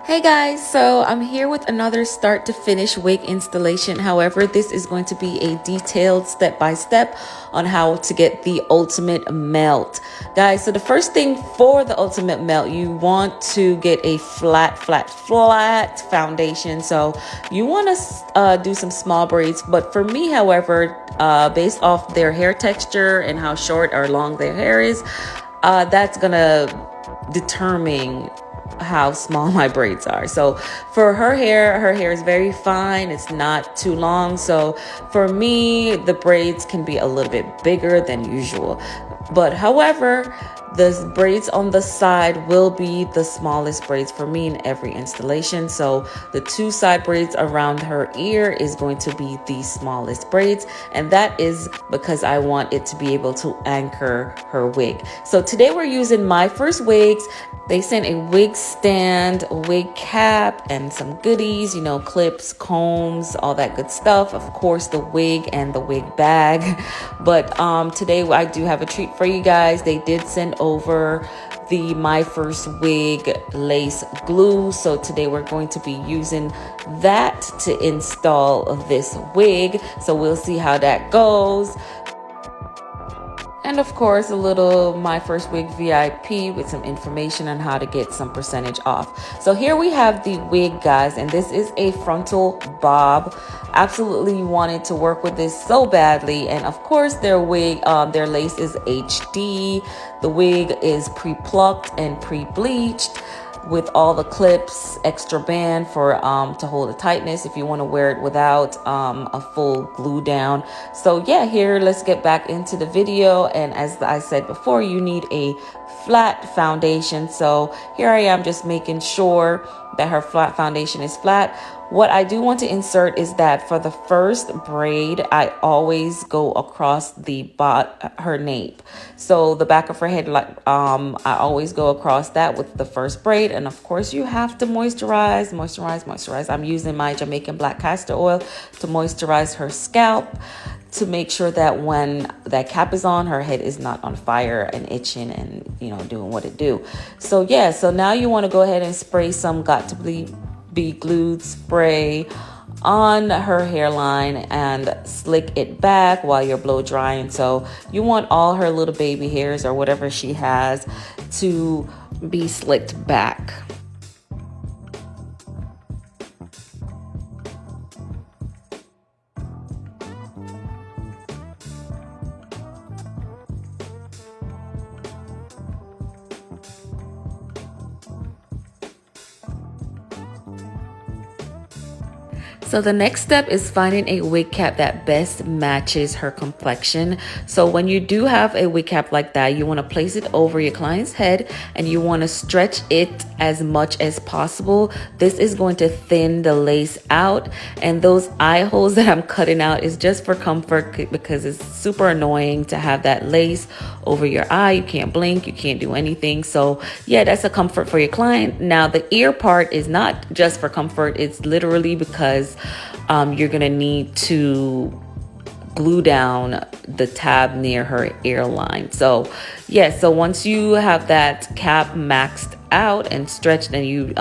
Hey guys, so I'm here with another start to finish wig installation. However, this is going to be a detailed step-by-step on how to get the ultimate melt. Guys, so the first thing for the ultimate melt, you want to get a flat foundation. So you want to do some small braids, but for me, however, based off their hair texture and how short or long their hair is, that's gonna determine how small my braids are. So for her hair is very fine. It's not too long. So for me, the braids can be a little bit bigger than usual. But however, the braids on the side will be the smallest braids for me in every installation. So the two side braids around her ear is going to be the smallest braids. And that is because I want it to be able to anchor her wig. So today we're using My First Wigs. They sent a wig stand, a wig cap, and some goodies, clips, combs, all that good stuff. Of course, the wig and the wig bag. But today I do have a treat for you guys. They did send over the My First Wig lace glue. So today we're going to be using that to install this wig. So we'll see how that goes. And of course, a little My First Wig VIP with some information on how to get some percentage off. So here we have the wig, guys, and this is a frontal bob. Absolutely wanted to work with this so badly. And of course, their wig, their lace is HD. The wig is pre-plucked and pre-bleached, with all the clips, extra band for to hold the tightness if you want to wear it without a full glue down. So yeah, here, let's get back into the video. And as I said before, you need a flat foundation. So here I am just making sure that her flat foundation is flat. What I do want to insert is that for the first braid, I always go across her nape. So the back of her head, I always go across that with the first braid. And of course, you have to moisturize. I'm using my Jamaican black castor oil to moisturize her scalp, to make sure that when that cap is on, her head is not on fire and itching and, doing what it do. So yeah, so now you want to go ahead and spray some Got to Be Glued spray on her hairline and slick it back while you're blow drying. So you want all her little baby hairs or whatever she has to be slicked back. So the next step is finding a wig cap that best matches her complexion. So when you do have a wig cap like that, you want to place it over your client's head and you want to stretch it as much as possible. This is going to thin the lace out, and those eye holes that I'm cutting out is just for comfort because it's super annoying to have that lace over your eye. You can't blink, you can't do anything. So yeah, that's a comfort for your client. Now the ear part is not just for comfort, it's literally because you're gonna need to glue down the tab near her earline. So yeah, so once you have that cap maxed out and stretched and you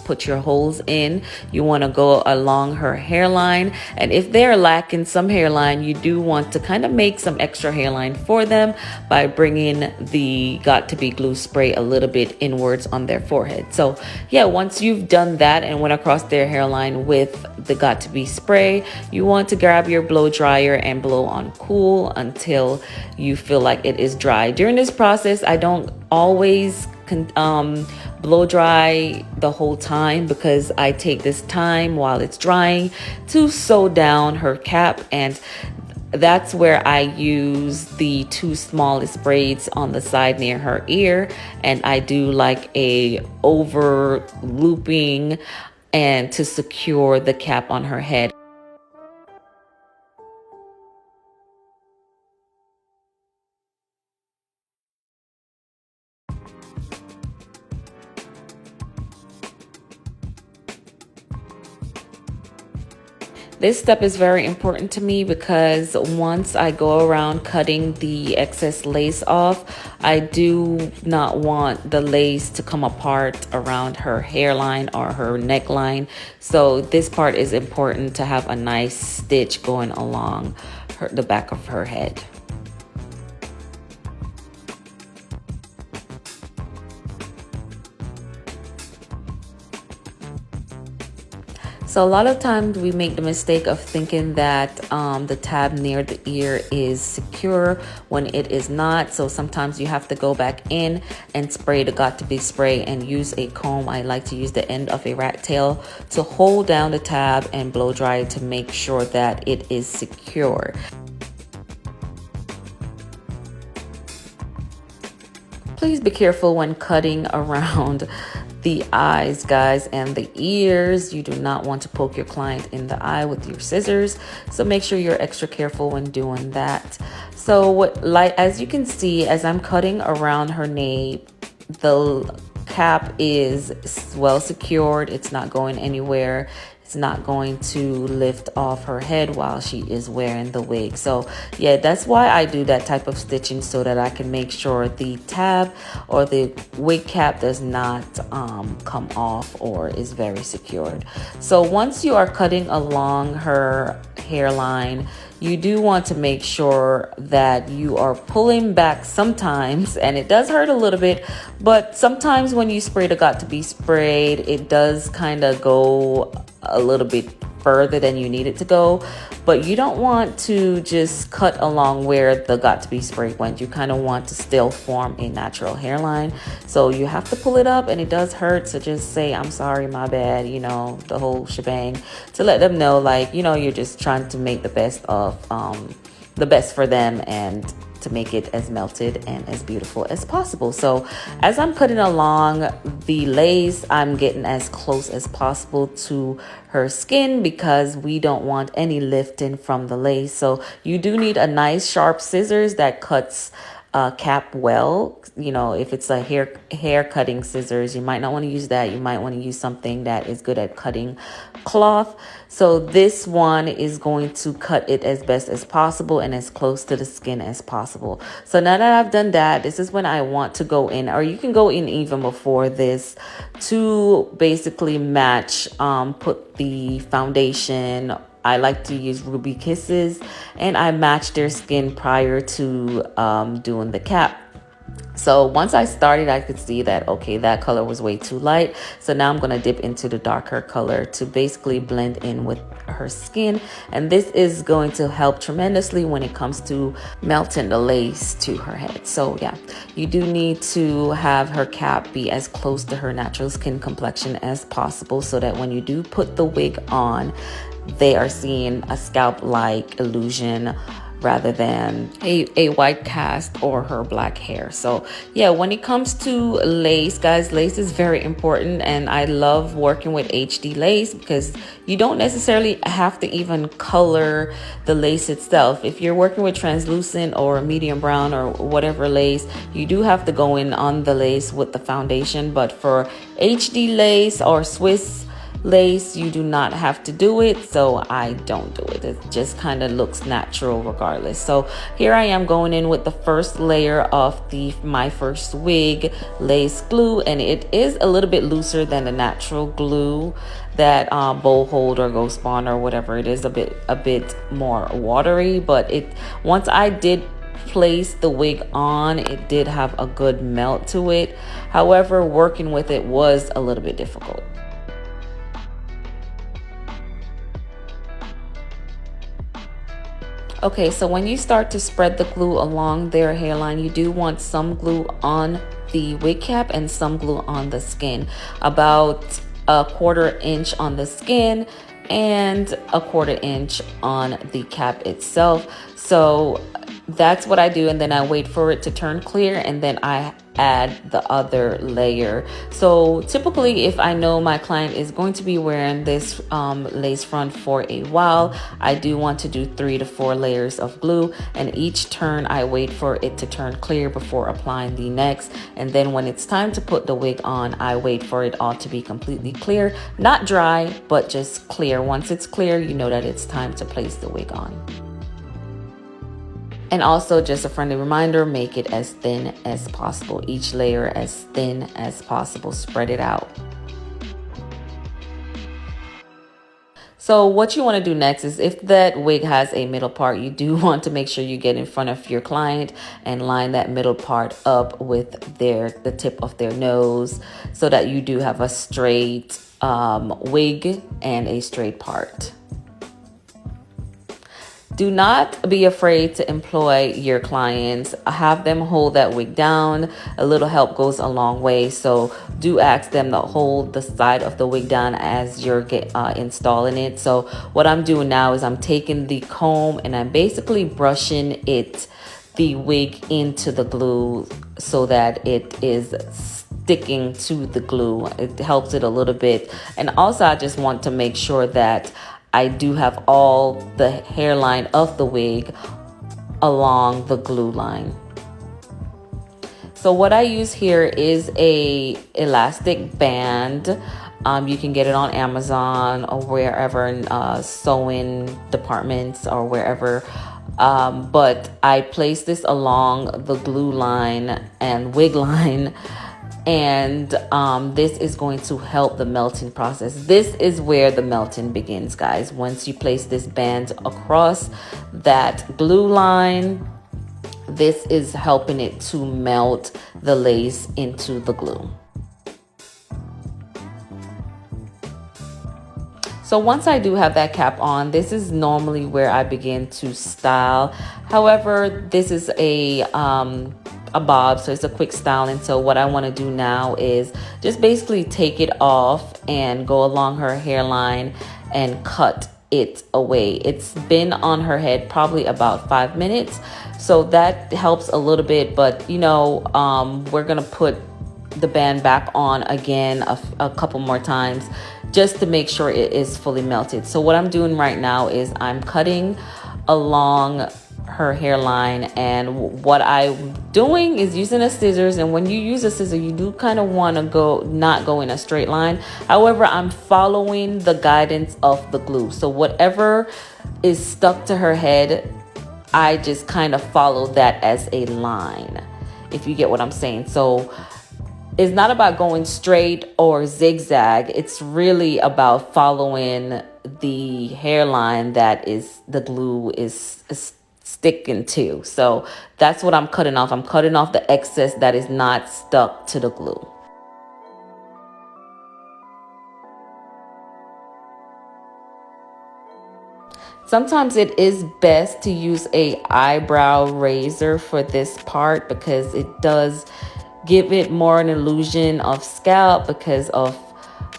put your holes in, you want to go along her hairline. And if they're lacking some hairline, you do want to kind of make some extra hairline for them by bringing the Got to Be Glue spray a little bit inwards on their forehead. So yeah, once you've done that and went across their hairline with the Got to Be spray, you want to grab your blow dryer and blow on cool until you feel like it is dry. During this process, I don't always blow dry the whole time because I take this time while it's drying to sew down her cap, and that's where I use the two smallest braids on the side near her ear, and I do like a over looping and to secure the cap on her head. This step is very important to me because once I go around cutting the excess lace off, I do not want the lace to come apart around her hairline or her neckline. So this part is important to have a nice stitch going along the back of her head. So a lot of times we make the mistake of thinking that the tab near the ear is secure when it is not. So sometimes you have to go back in and spray the Got2b spray and use a comb. I like to use the end of a rat tail to hold down the tab and blow dry it to make sure that it is secure. Please be careful when cutting around the eyes, guys, and the ears. You do not want to poke your client in the eye with your scissors, so make sure you're extra careful when doing that. So as you can see, as I'm cutting around her nape, the cap is well secured. It's not going anywhere. It's not going to lift off her head while she is wearing the wig. So yeah, that's why I do that type of stitching, so that I can make sure the tab or the wig cap does not come off or is very secured. So once you are cutting along her hairline, you do want to make sure that you are pulling back sometimes, and it does hurt a little bit, but sometimes when you spray the Got2b sprayed, it does kind of go a little bit further than you need it to go. But you don't want to just cut along where the Got2b spray went. You kind of want to still form a natural hairline. So you have to pull it up, and it does hurt. So just say, I'm sorry, my bad, you know, the whole shebang, to let them know, like, you know, you're just trying to make the best of the best for them and to make it as melted and as beautiful as possible. So as I'm cutting along the lace, I'm getting as close as possible to her skin because we don't want any lifting from the lace. So you do need a nice sharp scissors that cuts cap well. You know, if it's a hair cutting scissors, you might not want to use that. You might want to use something that is good at cutting cloth. So this one is going to cut it as best as possible and as close to the skin as possible. So now that I've done that, this is when I want to go in, or you can go in even before this, to basically match, put the foundation. I like to use Ruby Kisses, and I match their skin prior to doing the cap. So once I started, I could see that, okay, that color was way too light. So now I'm going to dip into the darker color to basically blend in with her skin. And this is going to help tremendously when it comes to melting the lace to her head. So yeah, you do need to have her cap be as close to her natural skin complexion as possible, so that when you do put the wig on, they are seeing a scalp-like illusion rather than a white cast or her black hair. So yeah, when it comes to lace, guys, lace is very important, and I love working with HD lace because you don't necessarily have to even color the lace itself. If you're working with translucent or medium brown or whatever lace, you do have to go in on the lace with the foundation. But for HD lace or Swiss lace, you do not have to do it, so I don't do it. It just kind of looks natural regardless. So here I am going in with the first layer of my first wig lace glue, and it is a little bit looser than the natural glue that Bold Hold or Ghost Bond or whatever it is, a bit more watery. But once I did place the wig on, it did have a good melt to it. However, working with it was a little bit difficult. Okay, so when you start to spread the glue along their hairline, you do want some glue on the wig cap and some glue on the skin. About a 1/4 inch on the skin and a 1/4 inch on the cap itself. So That's what I do, and then I wait for it to turn clear, and then I add the other layer. So typically, if I know my client is going to be wearing this lace front for a while, I do want to do 3 to 4 layers of glue, and each turn I wait for it to turn clear before applying the next. And then when it's time to put the wig on, I wait for it all to be completely clear, not dry, but just clear. Once it's clear, you know that it's time to place the wig on. And also, just a friendly reminder, make it as thin as possible. Each layer as thin as possible. Spread it out. So what you want to do next is, if that wig has a middle part, you do want to make sure you get in front of your client and line that middle part up with the tip of their nose, so that you do have a straight wig and a straight part. Do not be afraid to employ your clients. Have them hold that wig down. A little help goes a long way. So do ask them to hold the side of the wig down as you're installing it. So what I'm doing now is I'm taking the comb and I'm basically brushing the wig into the glue so that it is sticking to the glue. It helps it a little bit. And also, I just want to make sure that I do have all the hairline of the wig along the glue line. So what I use here is a elastic band. You can get it on Amazon or wherever in sewing departments or wherever. But I place this along the glue line and wig line. And this is going to help the melting process. This is where the melting begins, guys. Once you place this band across that glue line, this is helping it to melt the lace into the glue. So once I do have that cap on, this is normally where I begin to style. However, this is a bob, so it's a quick styling. So what I want to do now is just basically take it off and go along her hairline and cut it away. It's been on her head probably about 5 minutes, so that helps a little bit. But you know, we're gonna put the band back on again a couple more times just to make sure it is fully melted. So what I'm doing right now is I'm cutting along her hairline, and what I'm doing is using a scissors. And when you use a scissor, you do kind of want to not go in a straight line. However, I'm following the guidance of the glue, so whatever is stuck to her head, I just kind of follow that as a line, if you get what I'm saying. So it's not about going straight or zigzag. It's really about following the hairline that is the glue is sticking to. So that's what I'm cutting off. I'm cutting off the excess that is not stuck to the glue. Sometimes it is best to use a eyebrow razor for this part, because it does give it more an illusion of scalp because of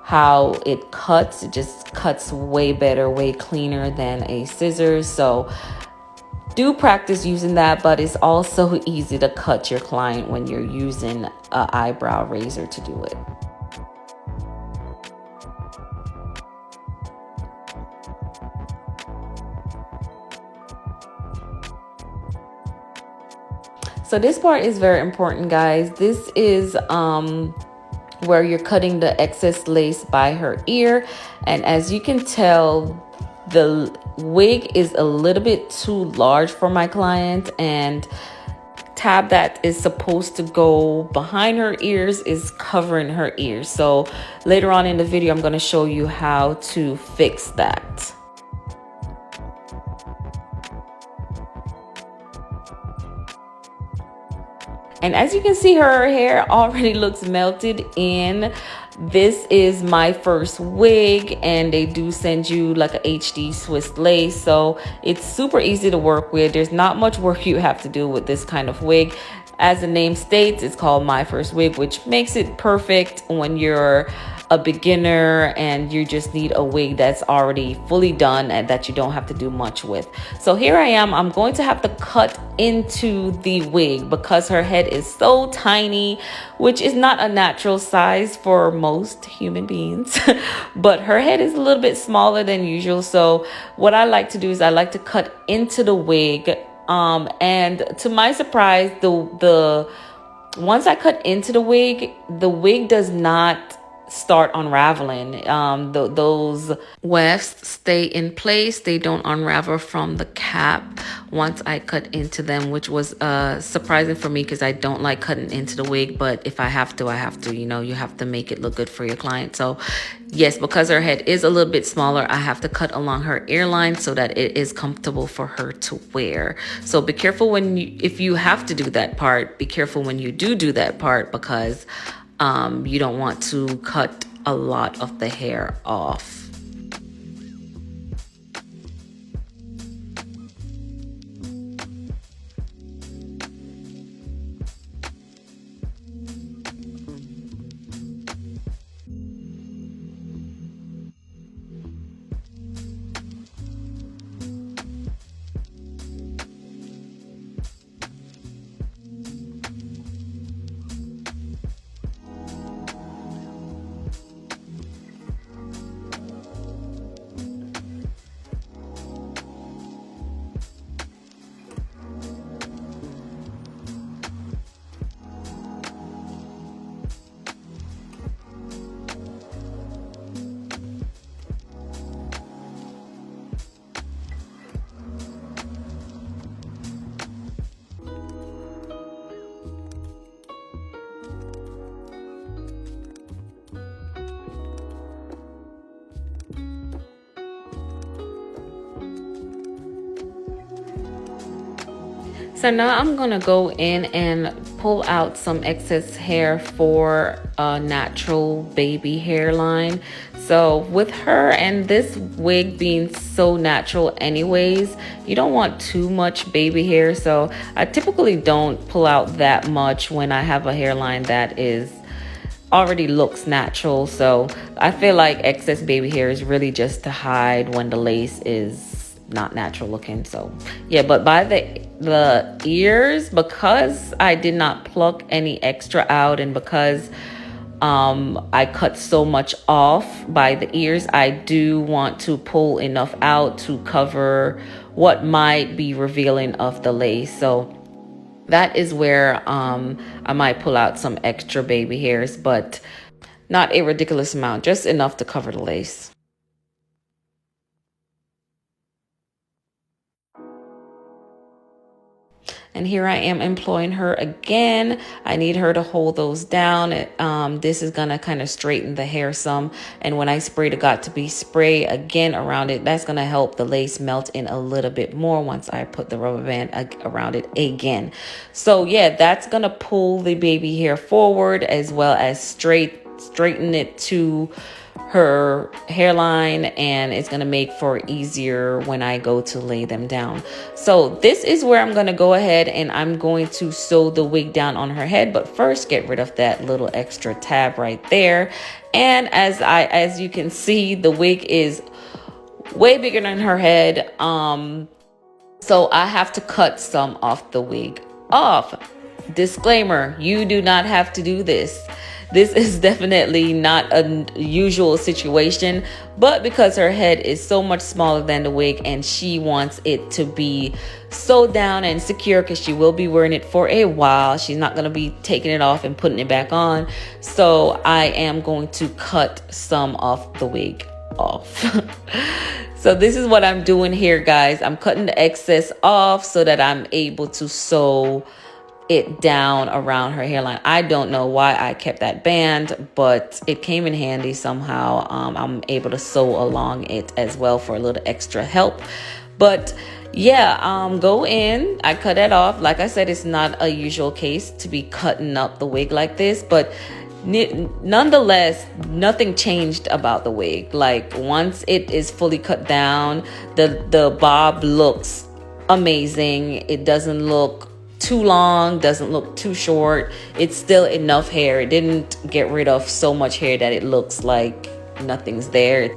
how it cuts. It just cuts way better, way cleaner than a scissors. So do practice using that, but it's also easy to cut your client when you're using an eyebrow razor to do it. So this part is very important, guys. This is where you're cutting the excess lace by her ear. And as you can tell, the wig is a little bit too large for my client, and tab that is supposed to go behind her ears is covering her ears. So later on in the video, I'm going to show you how to fix that. And as you can see, her hair already looks melted in. This is my first wig, and they do send you like a HD Swiss lace, so it's super easy to work with. There's not much work you have to do with this kind of wig. As the name states, it's called My First Wig, which makes it perfect when you're a beginner and you just need a wig that's already fully done and that you don't have to do much with. So here I am. I'm going to have to cut into the wig because her head is so tiny, which is not a natural size for most human beings. But her head is a little bit smaller than usual. So what I like to do is I like to cut into the wig. And to my surprise, the once I cut into the wig does not start unraveling. Those wefts stay in place. They don't unravel from the cap once I cut into them, which was surprising for me because I don't like cutting into the wig. But if I have to, I have to. You know, you have to make it look good for your client. So yes, because her head is a little bit smaller, I have to cut along her earline so that it is comfortable for her to wear. So be careful if you have to do that part, be careful when you do that part, because you don't want to cut a lot of the hair off. So now I'm gonna go in and pull out some excess hair for a natural baby hairline. So with her and this wig being so natural anyways, you don't want too much baby hair. So I typically don't pull out that much when I have a hairline that is already looks natural. So I feel like excess baby hair is really just to hide when the lace is not natural looking. So yeah, but by the ears, because I did not pluck any extra out and because I cut so much off by the ears, I do want to pull enough out to cover what might be revealing of the lace. So that is where I might pull out some extra baby hairs, but not a ridiculous amount, just enough to cover the lace. And here I am employing her again. I need her to hold those down. This is gonna kind of straighten the hair some. And when I spray the Got2b spray again around it, that's gonna help the lace melt in a little bit more once I put the rubber band around it again. So yeah, that's gonna pull the baby hair forward as well as straighten it to her hairline, and it's going to make for easier when I go to lay them down. So this is where I'm going to go ahead and I'm going to sew the wig down on her head, but first get rid of that little extra tab right there. And as you can see, the wig is way bigger than her head, so I have to cut some off the wig off. Disclaimer, you do not have to do this. This is definitely not a usual situation, but because her head is so much smaller than the wig and she wants it to be sewed down and secure because she will be wearing it for a while. She's not going to be taking it off and putting it back on. So I am going to cut some of the wig off. So this is what I'm doing here, guys. I'm cutting the excess off so that I'm able to sew it down around her hairline. I don't know why I kept that band, but it came in handy somehow. I'm able to sew along it as well for a little extra help. But yeah, go in. I cut it off. Like I said, it's not a usual case to be cutting up the wig like this, but nonetheless, nothing changed about the wig. Like once it is fully cut down, the bob looks amazing. It doesn't look too long, doesn't look too short. It's still enough hair. It didn't get rid of so much hair that it looks like nothing's there.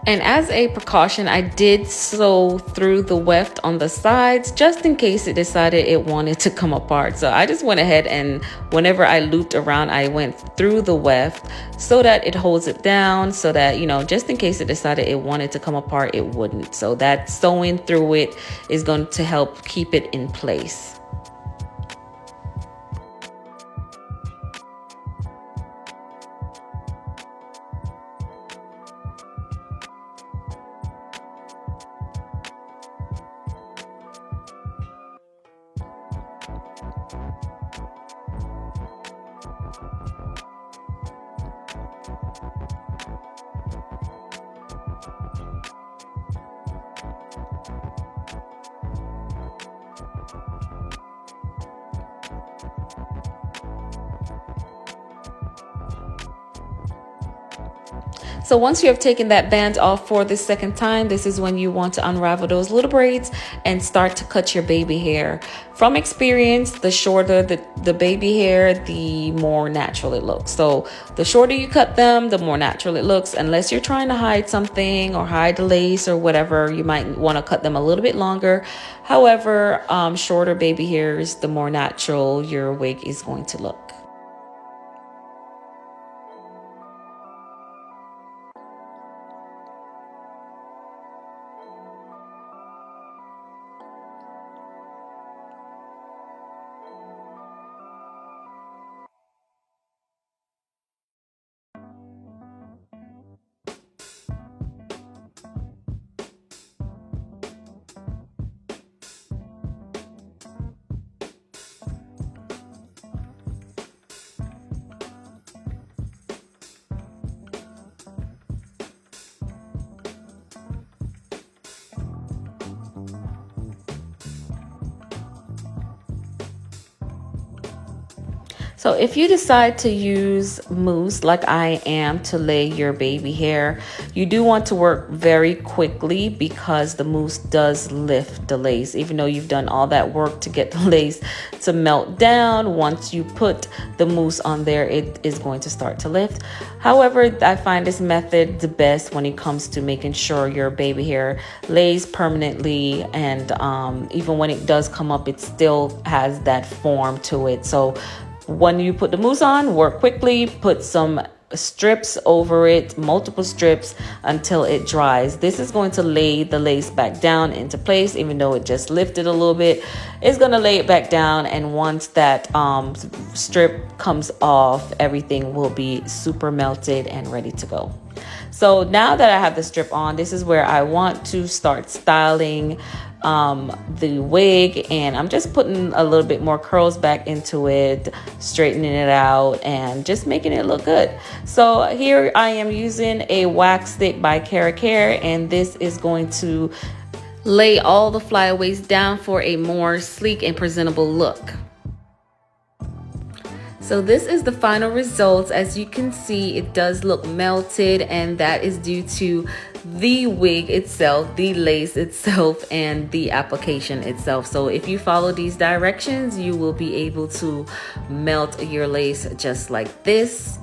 And as a precaution, I did sew through the weft on the sides just in case it decided it wanted to come apart. So I just went ahead and whenever I looped around, I went through the weft so that it holds it down, so that, you know, just in case it decided it wanted to come apart, it wouldn't. So that sewing through it is going to help keep it in place. So once you have taken that band off for the second time, this is when you want to unravel those little braids and start to cut your baby hair. From experience, the shorter the baby hair, the more natural it looks. So the shorter you cut them, the more natural it looks. Unless you're trying to hide something or hide the lace or whatever, you might want to cut them a little bit longer. However, shorter baby hairs, the more natural your wig is going to look. So if you decide to use mousse like I am to lay your baby hair, you do want to work very quickly because the mousse does lift the lace. Even though you've done all that work to get the lace to melt down, once you put the mousse on there, it is going to start to lift. However, I find this method the best when it comes to making sure your baby hair lays permanently, and even when it does come up, it still has that form to it. So when you put the mousse on, work quickly, put some strips over it, multiple strips until it dries. This is going to lay the lace back down into place. Even though it just lifted a little bit, it's going to lay it back down, and once that strip comes off, everything will be super melted and ready to go. So now that I have the strip on, this is where I want to start styling the wig, and I'm just putting a little bit more curls back into it, straightening it out, and just making it look good. So here I am using a wax stick by Caracare, and this is going to lay all the flyaways down for a more sleek and presentable look. So this is the final results. As you can see, it does look melted, and that is due to the wig itself, the lace itself, and the application itself. So if you follow these directions, you will be able to melt your lace just like this.